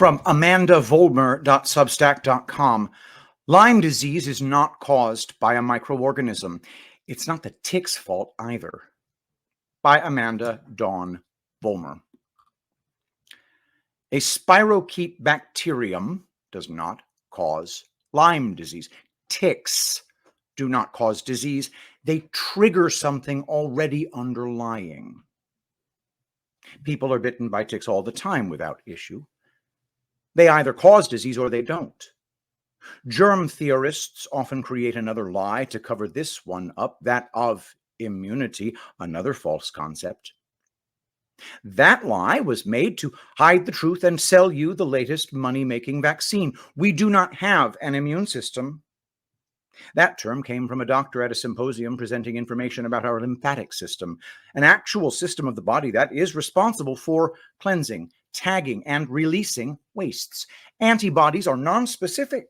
From amandavolmer.substack.com. Lyme disease is not caused by a microorganism. It's not the tick's fault either. By Amanda Dawn Volmer. A spirochete bacterium does not cause Lyme disease. Ticks do not cause disease. They trigger something already underlying. People are bitten by ticks all the time without issue. They either cause disease or they don't. Germ theorists often create another lie to cover this one up, that of immunity, another false concept. That lie was made to hide the truth and sell you the latest money-making vaccine. We do not have an immune system. That term came from a doctor at a symposium presenting information about our lymphatic system, an actual system of the body that is responsible for cleansing, tagging, and releasing wastes. Antibodies are nonspecific.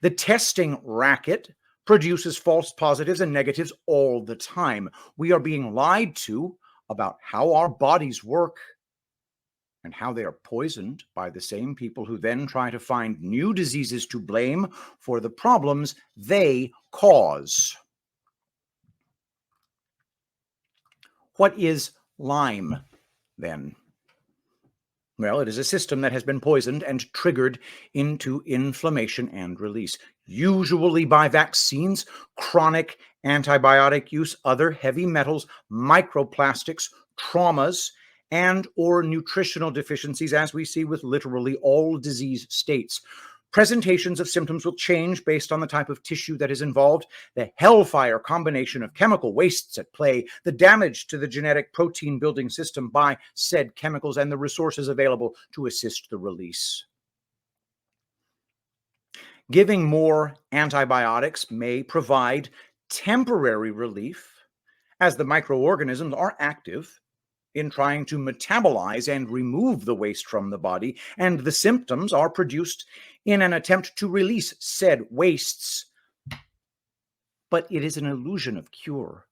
The testing racket produces false positives and negatives all the time. We are being lied to about how our bodies work and how they are poisoned by the same people who then try to find new diseases to blame for the problems they cause. What is Lyme, then? Well, it is a system that has been poisoned and triggered into inflammation and release, usually by vaccines, chronic antibiotic use, other heavy metals, microplastics, traumas, and or nutritional deficiencies, as we see with literally all disease states. Presentations of symptoms will change based on the type of tissue that is involved, the hellfire combination of chemical wastes at play, the damage to the genetic protein building system by said chemicals, and the resources available to assist the release. Giving more antibiotics may provide temporary relief, as the microorganisms are active in trying to metabolize and remove the waste from the body, and the symptoms are produced in an attempt to release said wastes. But it is an illusion of cure.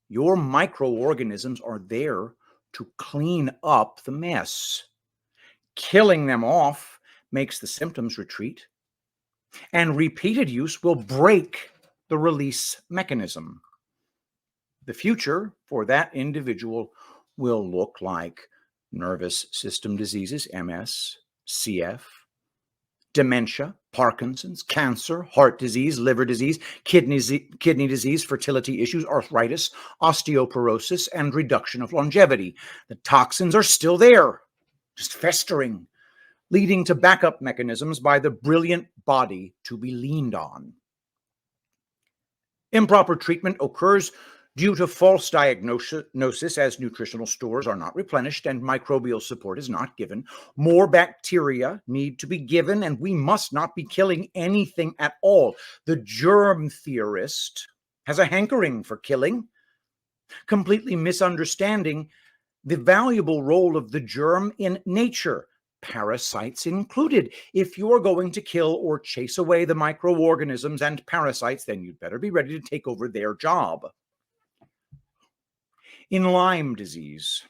Your microorganisms are there to clean up the mess. Killing them off makes the symptoms retreat, and repeated use will break the release mechanism. The future for that individual will look like nervous system diseases, MS, CF, dementia, Parkinson's, cancer, heart disease, liver disease, kidney disease, fertility issues, arthritis, osteoporosis, and reduction of longevity. The toxins are still there, just festering, leading to backup mechanisms by the brilliant body to be leaned on. Improper treatment occurs due to false diagnosis, as nutritional stores are not replenished and microbial support is not given. More bacteria need to be given, and we must not be killing anything at all. The germ theorist has a hankering for killing, completely misunderstanding the valuable role of the germ in nature, parasites included. If you're going to kill or chase away the microorganisms and parasites, then you'd better be ready to take over their job. In Lyme disease,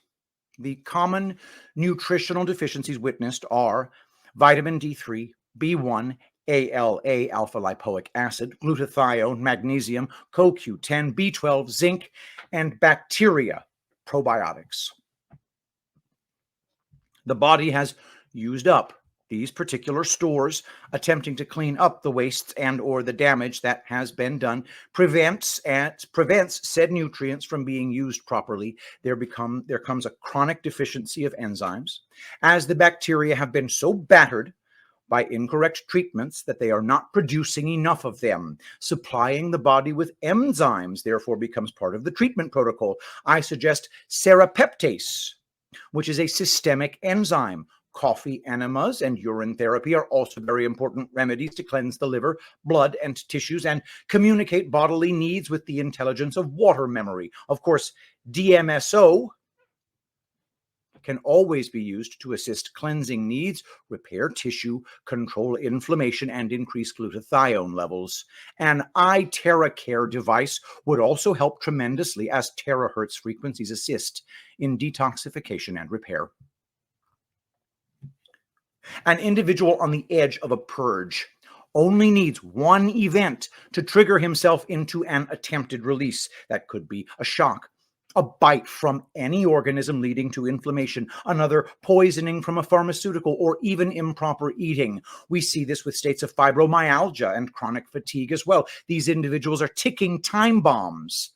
the common nutritional deficiencies witnessed are vitamin D3, B1, ALA, alpha-lipoic acid, glutathione, magnesium, CoQ10, B12, zinc, and bacteria, probiotics. The body has used up these particular stores, attempting to clean up the wastes and or the damage that has been done, prevents said nutrients from being used properly. There comes a chronic deficiency of enzymes, as the bacteria have been so battered by incorrect treatments that they are not producing enough of them. Supplying the body with enzymes therefore becomes part of the treatment protocol. I suggest serrapeptase, which is a systemic enzyme. Coffee enemas and urine therapy are also very important remedies to cleanse the liver, blood, and tissues and communicate bodily needs with the intelligence of water memory. Of course, DMSO can always be used to assist cleansing needs, repair tissue, control inflammation, and increase glutathione levels. An iTerracare device would also help tremendously, as terahertz frequencies assist in detoxification and repair. An individual on the edge of a purge only needs one event to trigger himself into an attempted release. That could be a shock, a bite from any organism leading to inflammation, another poisoning from a pharmaceutical, or even improper eating. We see this with states of fibromyalgia and chronic fatigue as well. These individuals are ticking time bombs.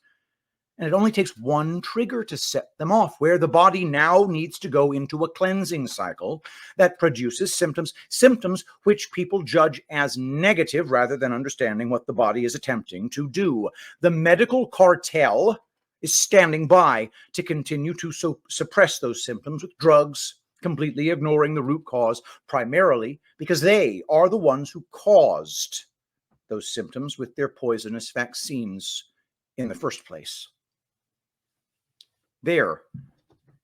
And it only takes one trigger to set them off, where the body now needs to go into a cleansing cycle that produces symptoms which people judge as negative rather than understanding what the body is attempting to do. The medical cartel is standing by to continue to suppress those symptoms with drugs, completely ignoring the root cause, primarily because they are the ones who caused those symptoms with their poisonous vaccines in the first place. There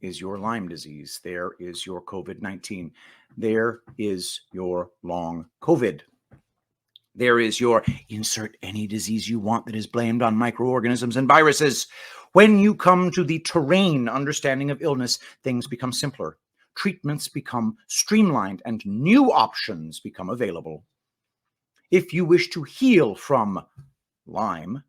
is your Lyme disease. There is your COVID-19. There is your long COVID. There is your insert any disease you want that is blamed on microorganisms and viruses. When you come to the terrain understanding of illness, things become simpler. Treatments become streamlined and new options become available. If you wish to heal from Lyme,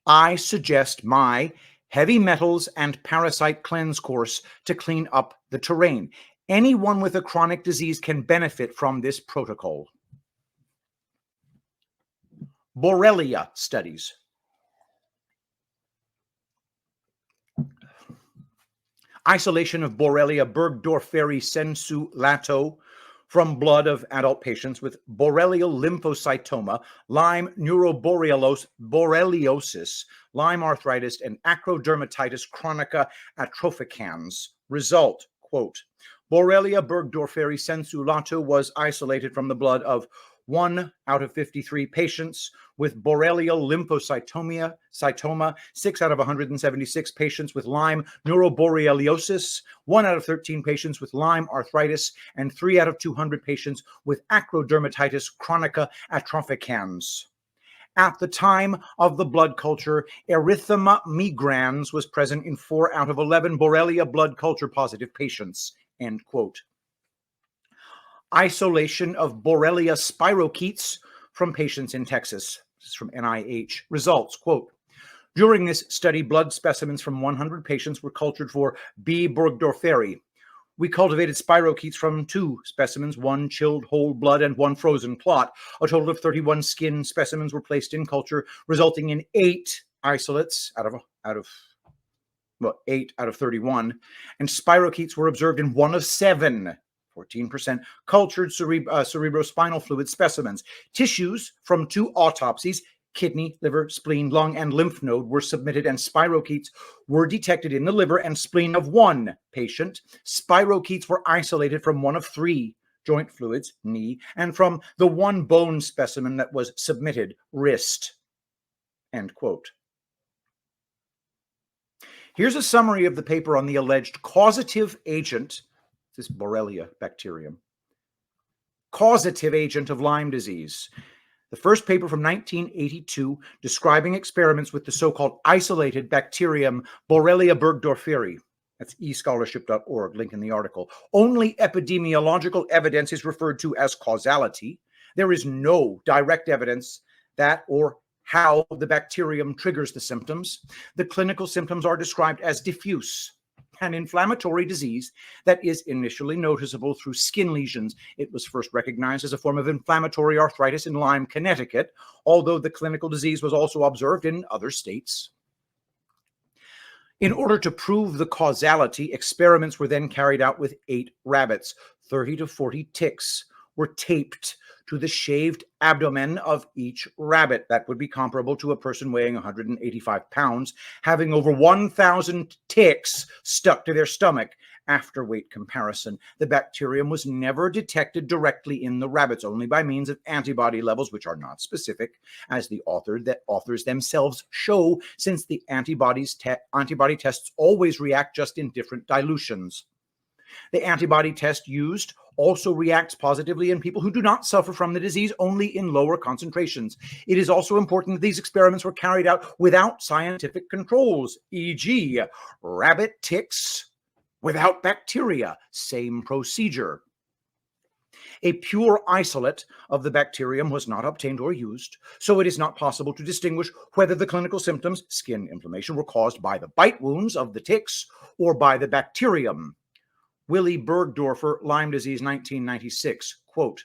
I suggest my Heavy Metals and Parasite Cleanse course to clean up the terrain. Anyone with a chronic disease can benefit from this protocol. Borrelia studies. Isolation of Borrelia burgdorferi sensu lato from blood of adult patients with borrelial lymphocytoma, Lyme neuroborreliosis, Lyme arthritis, and acrodermatitis chronica atropicans. Result, quote, Borrelia burgdorferi sensu lato was isolated from the blood of 1 out of 53 patients with borrelial lymphocytoma, 6 out of 176 patients with Lyme neuroborreliosis, 1 out of 13 patients with Lyme arthritis, and 3 out of 200 patients with acrodermatitis chronica atropicans. At the time of the blood culture, erythema migrans was present in 4 out of 11 Borrelia blood culture positive patients, end quote. Isolation of Borrelia spirochetes from patients in Texas. This is from NIH. Results, quote, during this study, blood specimens from 100 patients were cultured for B. burgdorferi. We cultivated spirochetes from 2 specimens, 1 chilled whole blood and 1 frozen clot. A total of 31 skin specimens were placed in culture, resulting in 8 isolates out of 8 out of 31, and spirochetes were observed in 1 of 7. 14% cultured cerebrospinal fluid specimens. Tissues from 2 autopsies, kidney, liver, spleen, lung, and lymph node, were submitted, and spirochetes were detected in the liver and spleen of 1 patient. Spirochetes were isolated from 1 of 3 joint fluids, knee, and from the 1 bone specimen that was submitted, wrist, end quote. Here's a summary of the paper on the alleged causative agent, this Borrelia bacterium, causative agent of Lyme disease. The first paper from 1982 describing experiments with the so-called isolated bacterium Borrelia burgdorferi. That's escholarship.org, link in the article. Only epidemiological evidence is referred to as causality. There is no direct evidence that or how the bacterium triggers the symptoms. The clinical symptoms are described as diffuse, an inflammatory disease that is initially noticeable through skin lesions. It was first recognized as a form of inflammatory arthritis in Lyme, Connecticut, although the clinical disease was also observed in other states. In order to prove the causality, experiments were then carried out with 8 rabbits. 30 to 40 ticks were taped to the shaved abdomen of each rabbit. That would be comparable to a person weighing 185 pounds, having over 1,000 ticks stuck to their stomach. After weight comparison, the bacterium was never detected directly in the rabbits, only by means of antibody levels, which are not specific, as the authors themselves show, since the antibody tests always react just in different dilutions. The antibody test used also reacts positively in people who do not suffer from the disease, only in lower concentrations. It is also important that these experiments were carried out without scientific controls, e.g., rabbit ticks without bacteria, same procedure. A pure isolate of the bacterium was not obtained or used, so it is not possible to distinguish whether the clinical symptoms, skin inflammation, were caused by the bite wounds of the ticks or by the bacterium. Willy Bergdorfer, Lyme disease, 1996, quote,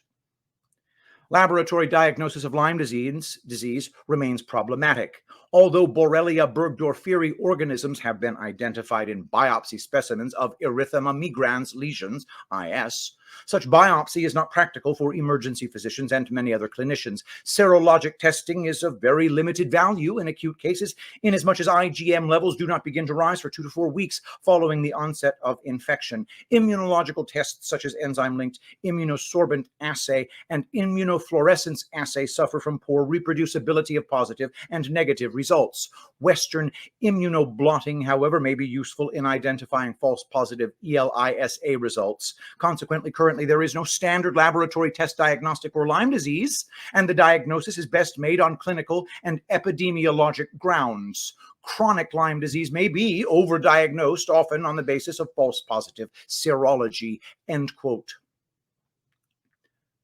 laboratory diagnosis of Lyme disease remains problematic. Although Borrelia burgdorferi organisms have been identified in biopsy specimens of erythema migrans lesions, IS, such biopsy is not practical for emergency physicians and many other clinicians. Serologic testing is of very limited value in acute cases, inasmuch as IgM levels do not begin to rise for 2 to 4 weeks following the onset of infection. Immunological tests such as enzyme-linked immunosorbent assay and immunofluorescence assay suffer from poor reproducibility of positive and negative results. Western immunoblotting, however, may be useful in identifying false positive ELISA results. Consequently, currently there is no standard laboratory test diagnostic for Lyme disease, and the diagnosis is best made on clinical and epidemiologic grounds. Chronic Lyme disease may be overdiagnosed, often on the basis of false positive serology, end quote.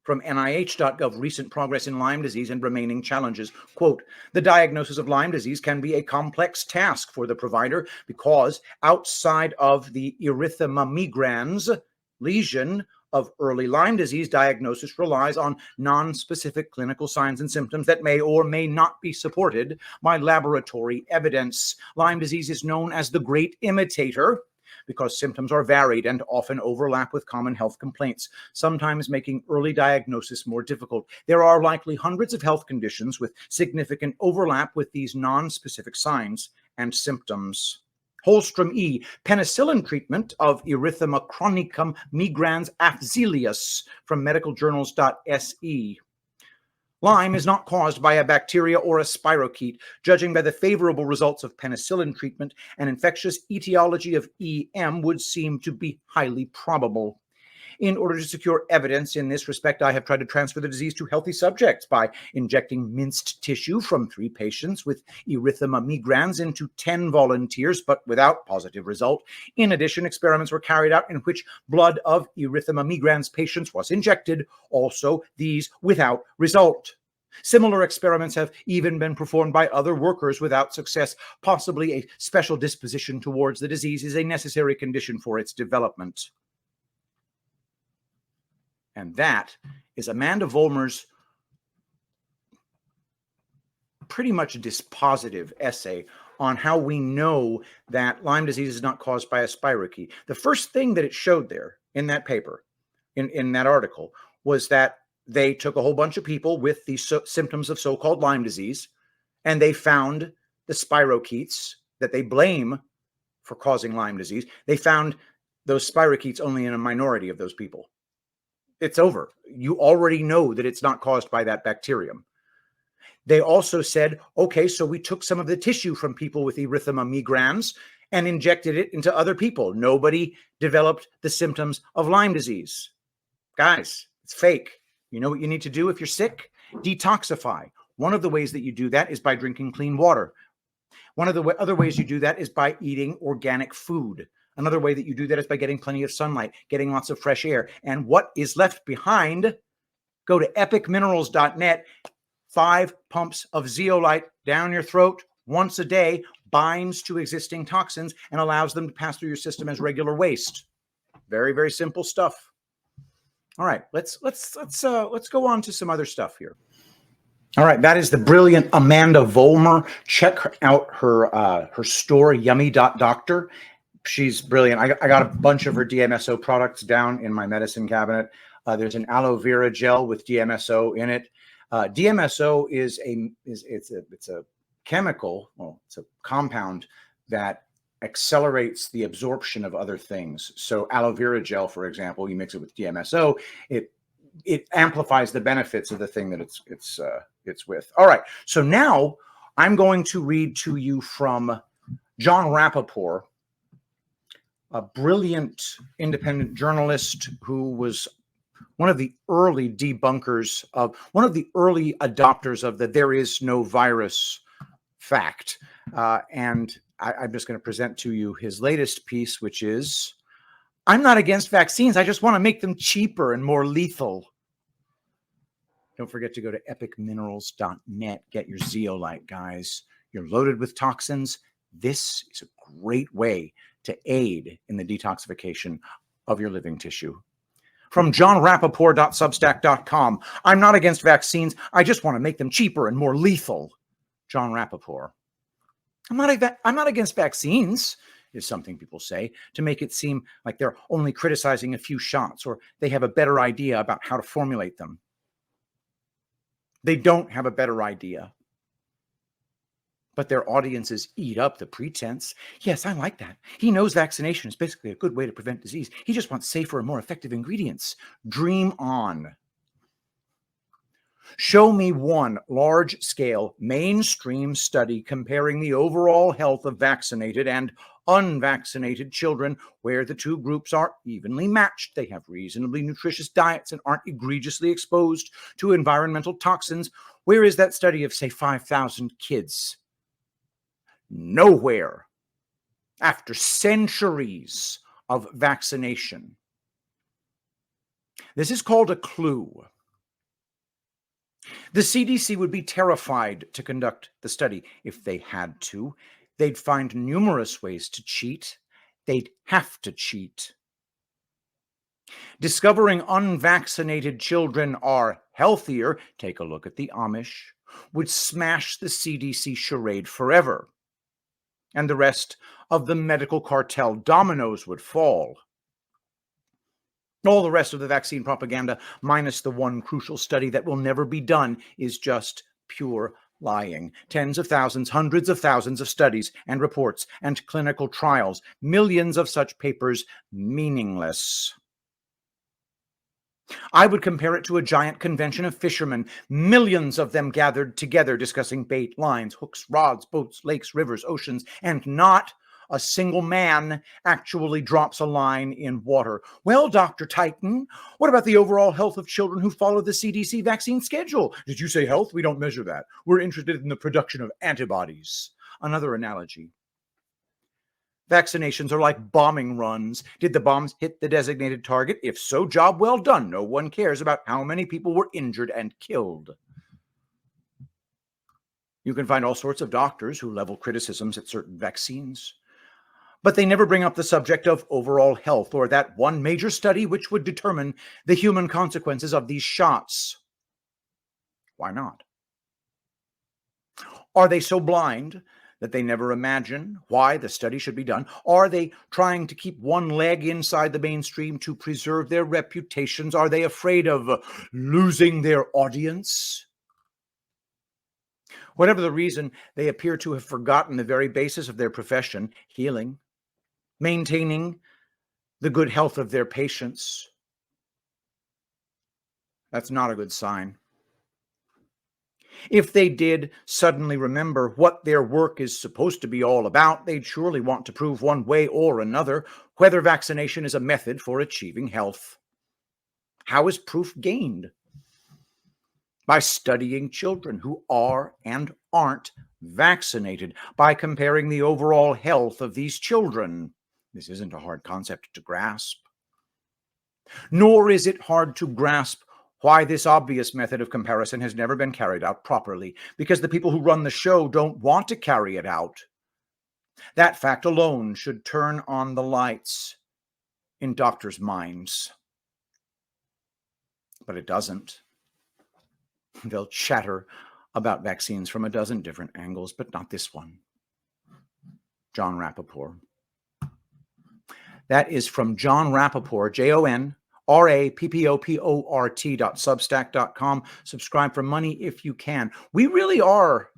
From NIH.gov, recent progress in Lyme disease and remaining challenges. Quote, the diagnosis of Lyme disease can be a complex task for the provider because outside of the erythema migrans lesion of early Lyme disease, diagnosis relies on non-specific clinical signs and symptoms that may or may not be supported by laboratory evidence. Lyme disease is known as the great imitator because symptoms are varied and often overlap with common health complaints, sometimes making early diagnosis more difficult. There are likely hundreds of health conditions with significant overlap with these non-specific signs and symptoms. Holstrom E. Penicillin treatment of erythema chronicum migrans afzelius from medicaljournals.se. Lyme is not caused by a bacteria or a spirochete. Judging by the favorable results of penicillin treatment, an infectious etiology of EM would seem to be highly probable. In order to secure evidence in this respect, I have tried to transfer the disease to healthy subjects by injecting minced tissue from 3 patients with erythema migrans into 10 volunteers, but without positive result. In addition, experiments were carried out in which blood of erythema migrans patients was injected, also these without result. Similar experiments have even been performed by other workers without success. Possibly a special disposition towards the disease is a necessary condition for its development. And that is Amanda Vollmer's pretty much dispositive essay on how we know that Lyme disease is not caused by a spirochete. The first thing that it showed there in that paper, in that article, was that they took a whole bunch of people with the symptoms of so-called Lyme disease, and they found the spirochetes that they blame for causing Lyme disease. They found those spirochetes only in a minority of those people. It's over. You already know that it's not caused by that bacterium. They also said, okay, so we took some of the tissue from people with erythema migrans and injected it into other people. Nobody developed the symptoms of Lyme disease. Guys, it's fake. You know what you need to do if you're sick? Detoxify. One of the ways that you do that is by drinking clean water. One of the other ways you do that is by eating organic food. Another way that you do that is by getting plenty of sunlight, getting lots of fresh air. And what is left behind, go to epicminerals.net. 5 pumps of zeolite down your throat once a day binds to existing toxins and allows them to pass through your system as regular waste. Very, very simple stuff. All right, let's go on to some other stuff here. All right, that is the brilliant Amanda Vollmer. Check out her store, yummy.doctor. She's brilliant. I got a bunch of her DMSO products down in my medicine cabinet. There's an aloe vera gel with DMSO in it. DMSO is a chemical, well, it's a compound that accelerates the absorption of other things. So aloe vera gel, for example, you mix it with DMSO, it amplifies the benefits of the thing that it's with. All right, so now I'm going to read to you from John Rappaport, a brilliant independent journalist who was one of the early debunkers of, one of the early adopters of the there is no virus fact. And I'm just going to present to you his latest piece, which is, I'm not against vaccines. I just want to make them cheaper and more lethal. Don't forget to go to epicminerals.net. Get your zeolite, guys. You're loaded with toxins. This is a great way to aid in the detoxification of your living tissue. From johnrappaport.substack.com. I'm not against vaccines. I just want to make them cheaper and more lethal. John Rappaport. I'm not against vaccines, is something people say, to make it seem like they're only criticizing a few shots or they have a better idea about how to formulate them. They don't have a better idea. But their audiences eat up the pretense. Yes, I like that. He knows vaccination is basically a good way to prevent disease. He just wants safer and more effective ingredients. Dream on. Show me one large-scale mainstream study comparing the overall health of vaccinated and unvaccinated children where the two groups are evenly matched. They have reasonably nutritious diets and aren't egregiously exposed to environmental toxins. Where is that study of, say, 5,000 kids? Nowhere. After centuries of vaccination. This is called a clue. The CDC would be terrified to conduct the study if they had to. They'd find numerous ways to cheat. They'd have to cheat. Discovering unvaccinated children are healthier, take a look at the Amish, would smash the CDC charade forever. And the rest of the medical cartel dominoes would fall. All the rest of the vaccine propaganda, minus the one crucial study that will never be done, is just pure lying. Tens of thousands, hundreds of thousands of studies and reports and clinical trials, millions of such papers, meaningless. I would compare it to a giant convention of fishermen, millions of them gathered together discussing bait, lines, hooks, rods, boats, lakes, rivers, oceans, and not a single man actually drops a line in water. Well, Dr. Titan, what about the overall health of children who follow the CDC vaccine schedule? Did you say health? We don't measure that. We're interested in the production of antibodies. Another analogy. Vaccinations are like bombing runs. Did the bombs hit the designated target? If so, job well done. No one cares about how many people were injured and killed. You can find all sorts of doctors who level criticisms at certain vaccines, but they never bring up the subject of overall health or that one major study which would determine the human consequences of these shots. Why not? Are they so blind that they never imagine why the study should be done? Are they trying to keep one leg inside the mainstream to preserve their reputations? Are they afraid of losing their audience? Whatever the reason, they appear to have forgotten the very basis of their profession, healing, maintaining the good health of their patients. That's not a good sign. If they did suddenly remember what their work is supposed to be all about, they'd surely want to prove one way or another whether vaccination is a method for achieving health. How is proof gained? By studying children who are and aren't vaccinated, by comparing the overall health of these children. This isn't a hard concept to grasp. Nor is it hard to grasp why this obvious method of comparison has never been carried out properly, because the people who run the show don't want to carry it out. That fact alone should turn on the lights in doctors' minds. But it doesn't. They'll chatter about vaccines from a dozen different angles, but not this one. John Rappaport. That is from John Rappaport, JONRAPPOPORT.substack.com. Subscribe for money if you can. We really are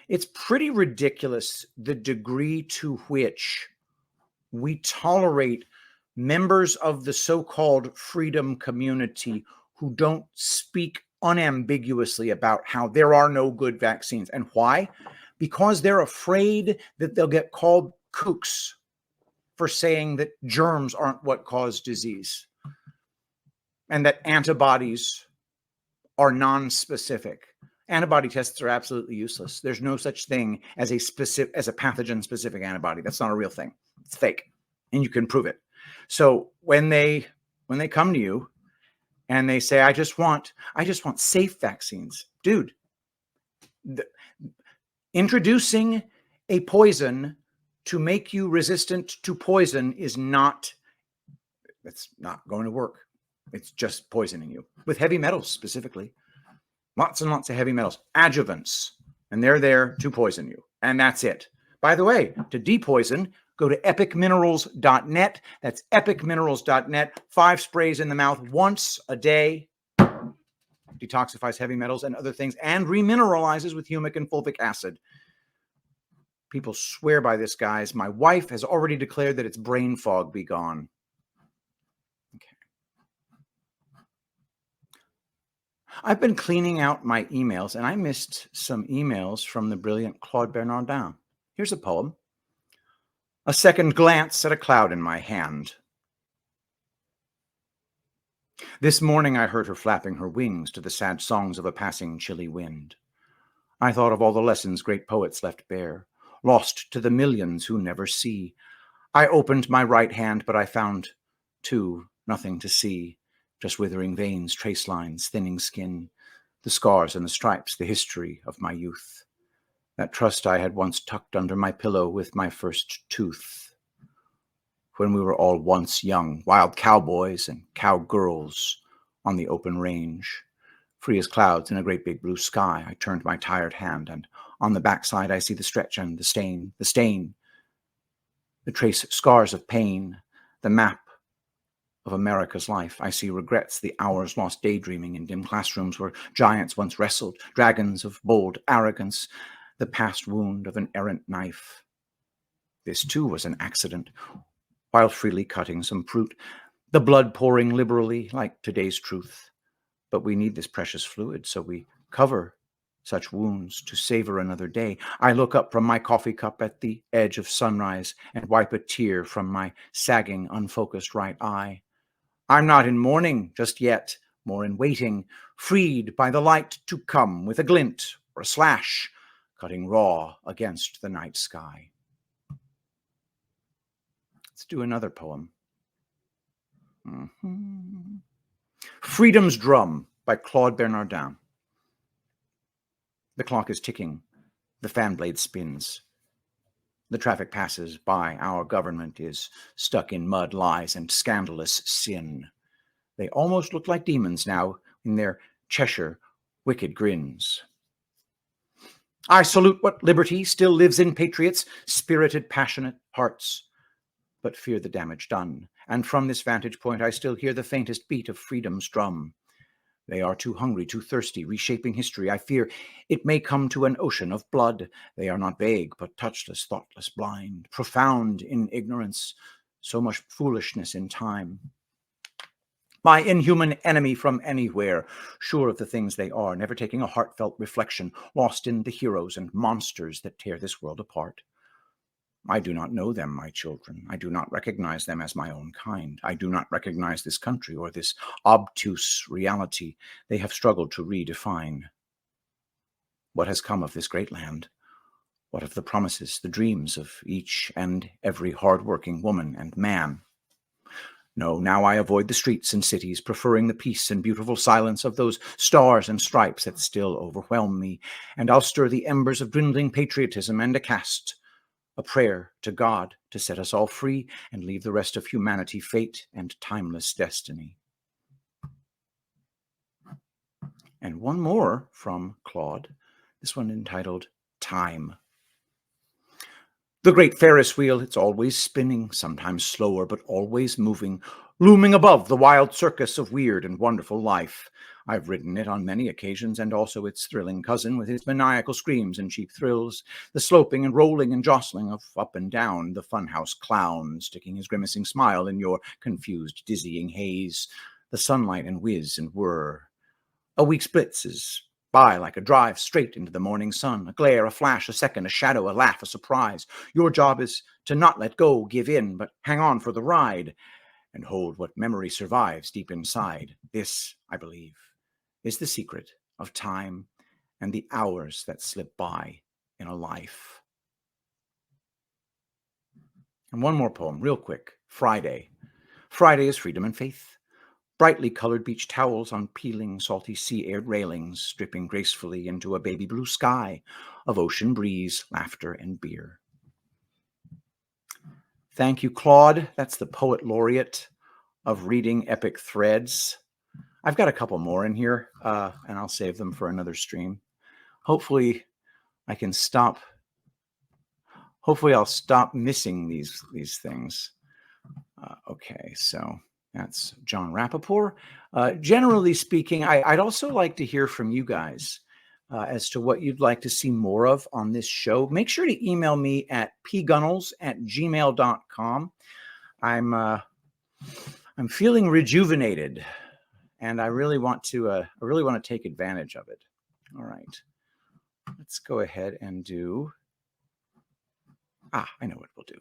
it's pretty ridiculous the degree to which we tolerate members of the so-called freedom community who don't speak unambiguously about how there are no good vaccines. And why? Because they're afraid that they'll get called kooks for saying that germs aren't what cause disease and that antibodies are non-specific. Antibody tests are absolutely useless. There's no such thing as a pathogen-specific antibody. That's not a real thing. It's fake, and you can prove it. So when they come to you and they say, I just want safe vaccines. Dude, introducing a poison to make you resistant to poison is not, it's not going to work. It's just poisoning you with heavy metals specifically. Lots and lots of heavy metals, adjuvants, and they're there to poison you. And that's it. By the way, to depoison, go to epicminerals.net. That's epicminerals.net. 5 sprays in the mouth once a day. Detoxifies heavy metals and other things and remineralizes with humic and fulvic acid. People swear by this, guys. My wife has already declared that it's brain fog be gone. Okay. I've been cleaning out my emails, and I missed some emails from the brilliant Claude Bernardin. Here's a poem. A second glance at a cloud in my hand. This morning I heard her flapping her wings to the sad songs of a passing chilly wind. I thought of all the lessons great poets left bare, lost to the millions who never see. I opened my right hand, but I found, too, nothing to see, just withering veins, trace lines, thinning skin, the scars and the stripes, the history of my youth. That trust I had once tucked under my pillow with my first tooth. When we were all once young, wild cowboys and cowgirls on the open range. Free as clouds in a great big blue sky, I turned my tired hand, and on the backside I see the stretch and the stain, the trace scars of pain, the map of America's life. I see regrets, the hours lost daydreaming in dim classrooms where giants once wrestled, dragons of bold arrogance, the past wound of an errant knife. This too was an accident, while freely cutting some fruit, the blood pouring liberally like today's truth. But we need this precious fluid, so we cover such wounds to savor another day. I look up from my coffee cup at the edge of sunrise and wipe a tear from my sagging, unfocused right eye. I'm not in mourning just yet, more in waiting, freed by the light to come with a glint or a slash, cutting raw against the night sky. Let's do another poem. Freedom's Drum by Claude Bernardin. The clock is ticking. The fan blade spins. The traffic passes by. Our government is stuck in mud, lies, and scandalous sin. They almost look like demons now in their Cheshire wicked grins. I salute what liberty still lives in patriots, spirited, passionate hearts, but fear the damage done. And from this vantage point, I still hear the faintest beat of freedom's drum. They are too hungry, too thirsty, reshaping history. I fear it may come to an ocean of blood. They are not vague, but touchless, thoughtless, blind, profound in ignorance, so much foolishness in time. My inhuman enemy from anywhere, sure of the things they are, never taking a heartfelt reflection, lost in the heroes and monsters that tear this world apart. I do not know them, my children. I do not recognize them as my own kind. I do not recognize this country or this obtuse reality they have struggled to redefine. What has come of this great land? What of the promises, the dreams of each and every hard-working woman and man? No, now I avoid the streets and cities, preferring the peace and beautiful silence of those stars and stripes that still overwhelm me, and I'll stir the embers of dwindling patriotism and cast a prayer to God to set us all free and leave the rest of humanity fate and timeless destiny. And one more from Claude, this one entitled Time. The great Ferris wheel, it's always spinning, sometimes slower, but always moving, looming above the wild circus of weird and wonderful life. I've ridden it on many occasions, and also its thrilling cousin with its maniacal screams and cheap thrills, the sloping and rolling and jostling of up and down, the funhouse clown sticking his grimacing smile in your confused, dizzying haze, the sunlight and whiz and whir. A week splitzes by like a drive straight into the morning sun, a glare, a flash, a second, a shadow, a laugh, a surprise. Your job is to not let go, give in, but hang on for the ride and hold what memory survives deep inside. This, I believe, is the secret of time and the hours that slip by in a life. And one more poem, real quick. Friday. Friday is freedom and faith. brightly colored beach towels on peeling, salty sea-aired railings, dripping gracefully into a baby blue sky of ocean breeze, laughter, and beer. Thank you, Claude. That's the poet laureate of reading Epic Threads. I've got a couple more in here, and I'll save them for another stream. Hopefully I can stop. Hopefully I'll stop missing these things. Okay, so that's John Rappaport. Generally speaking, I'd also like to hear from you guys as to what you'd like to see more of on this show. Make sure to email me at pgunnels@gmail.com. I'm feeling rejuvenated, and I really want to take advantage of it. All right, let's go ahead and do. I know what we'll do.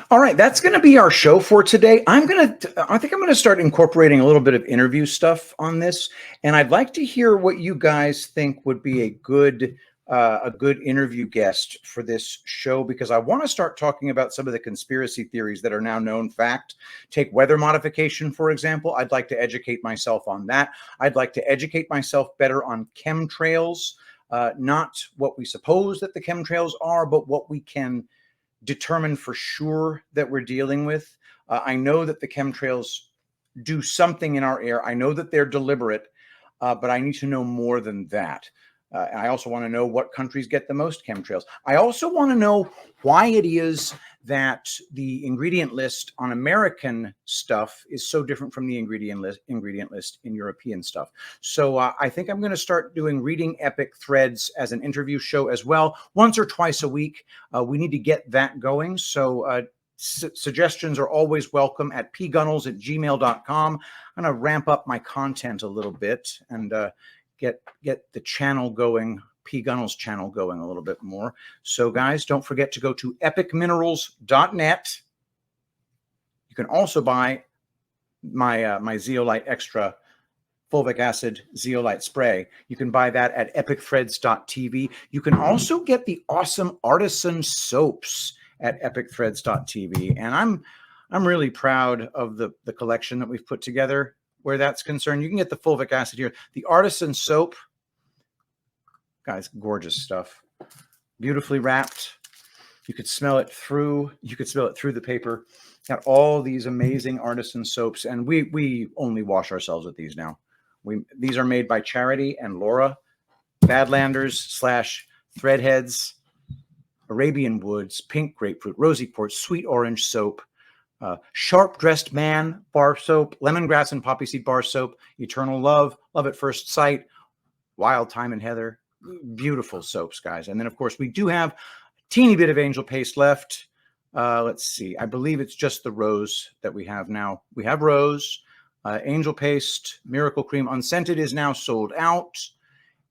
All right, that's going to be our show for today. I think I'm going to start incorporating a little bit of interview stuff on this, and I'd like to hear what you guys think would be a good interview guest for this show, because I want to start talking about some of the conspiracy theories that are now known fact. Take weather modification, for example. I'd like to educate myself on that. I'd like to educate myself better on chemtrails, not what we suppose that the chemtrails are, but what we can determine for sure that we're dealing with. I know that the chemtrails do something in our air. I know that they're deliberate, but I need to know more than that. I also want to know what countries get the most chemtrails. I also want to know why it is that the ingredient list on American stuff is so different from the ingredient list in European stuff. So I think I'm going to start doing Epic Threads as an interview show as well, once or twice a week. We need to get that going. So suggestions are always welcome at pgunnels@gmail.com. I'm going to ramp up my content a little bit and get the channel going, P. Gunnels channel going a little bit more. So guys, don't forget to go to epicminerals.net. You can also buy my my Zeolite Extra fulvic acid zeolite spray. You can buy that at epicthreads.tv. You can also get the awesome artisan soaps at epicthreads.tv. And I'm really proud of the collection that we've put together where that's concerned. You can get the fulvic acid here. The artisan soap, guys, gorgeous stuff. Beautifully wrapped. You could smell it through. You could smell it through the paper. Got all these amazing artisan soaps, and we only wash ourselves with these now. These are made by Charity and Laura, Badlanders/Threadheads, Arabian Woods, Pink Grapefruit, Rosy Quartz, Sweet Orange Soap, Sharp Dressed Man bar soap, Lemongrass and Poppy Seed bar soap, Eternal Love, Love at First Sight, Wild Thyme and Heather. Beautiful soaps, guys. And then, of course, we do have a teeny bit of angel paste left. Let's see. I believe it's just the rose that we have now. We have rose, angel paste, miracle cream. Unscented is now sold out.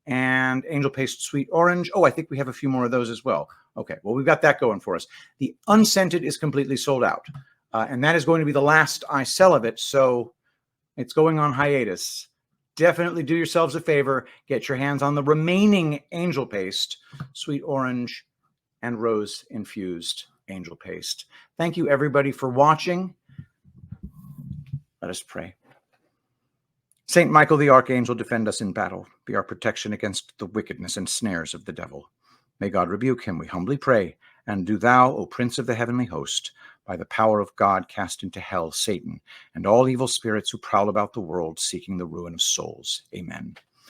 And angel paste sweet orange. Oh, I think we have a few more of those as well. Okay, well, we've got that going for us. The unscented is completely sold out. And that is going to be the last I sell of it. So it's going on hiatus. Definitely do yourselves a favor. Get your hands on the remaining angel paste, sweet orange and rose infused angel paste. Thank you, everybody, for watching. Let us pray. Saint Michael the Archangel, defend us in battle. Be our protection against the wickedness and snares of the devil. May God rebuke him, we humbly pray. And do thou, O Prince of the heavenly host, by the power of God, cast into hell Satan and all evil spirits who prowl about the world seeking the ruin of souls. Amen.